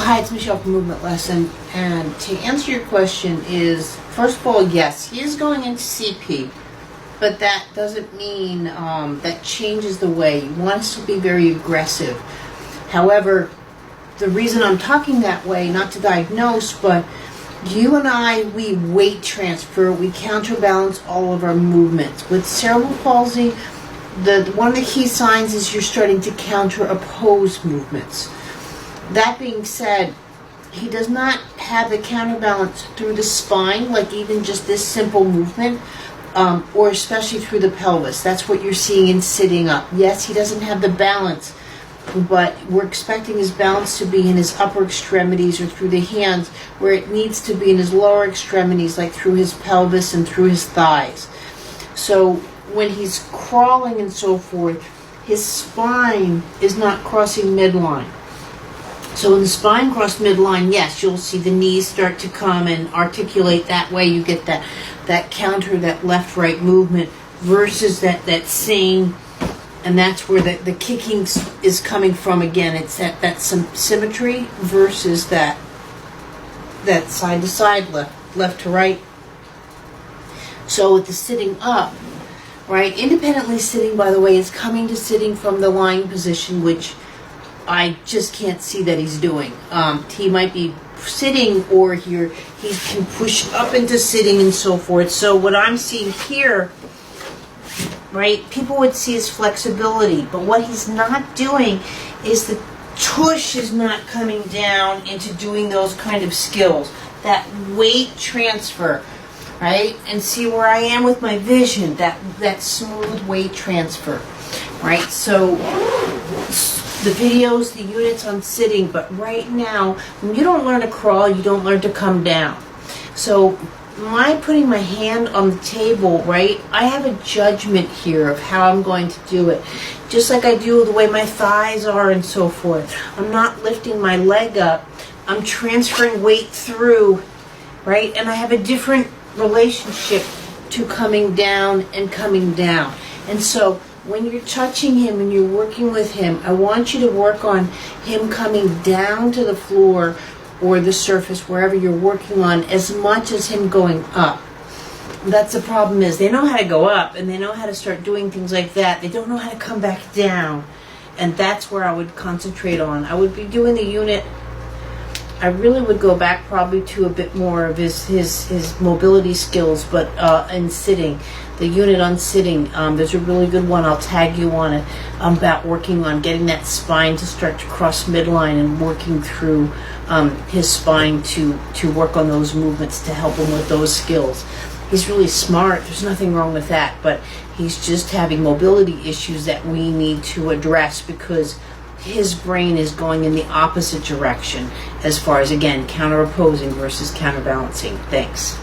Hi, it's Michelle from Movement Lesson, and to answer your question is, first of all, yes, he is going into CP, but that doesn't mean that changes the way. You want us to be very aggressive. However, the reason I'm talking that way, not to diagnose, but you and I, we weight transfer, we counterbalance all of our movements. With cerebral palsy, one of the key signs is you're starting to counter-oppose movements. That being said, he does not have the counterbalance through the spine, like even just this simple movement, or especially through the pelvis. That's what you're seeing in sitting up. Yes, he doesn't have the balance, but we're expecting his balance to be in his upper extremities or through the hands, where it needs to be in his lower extremities, like through his pelvis and through his thighs. So when he's crawling and so forth, his spine is not crossing midline. So when the spine crosses midline, yes, you'll see the knees start to come and articulate that way. You get that counter, that left-right movement versus that same, and that's where the kicking is coming from again. It's that some symmetry versus that side-to-side, left to right. So with the sitting up, right, independently sitting, by the way, is coming to sitting from the lying position, which I just can't see that he's doing. He might be sitting, or he can push up into sitting and so forth. So what I'm seeing here, right, people would see his flexibility, but what he's not doing is the tush is not coming down into doing those kind of skills. That weight transfer, right? And see where I am with my vision, that smooth weight transfer, right? So the videos, the units on sitting, but right now, when you don't learn to crawl, you don't learn to come down. So my putting my hand on the table, right, I have a judgment here of how I'm going to do it. Just like I do the way my thighs are and so forth. I'm not lifting my leg up. I'm transferring weight through, right? And I have a different relationship to coming down and coming down. And so when you're touching him and you're working with him, I want you to work on him coming down to the floor or the surface, wherever you're working on, as much as him going up. That's the problem is they know how to go up and they know how to start doing things like that. They don't know how to come back down. And that's where I would concentrate on. I would be doing the unit. I really would go back probably to a bit more of his mobility skills, but in sitting. The unit on sitting, there's a really good one. I'll tag you on it about working on getting that spine to start to cross midline and working through his spine to work on those movements to help him with those skills. He's really smart. There's nothing wrong with that, but he's just having mobility issues that we need to address because his brain is going in the opposite direction as far as, again, counter-opposing versus counterbalancing. Thanks.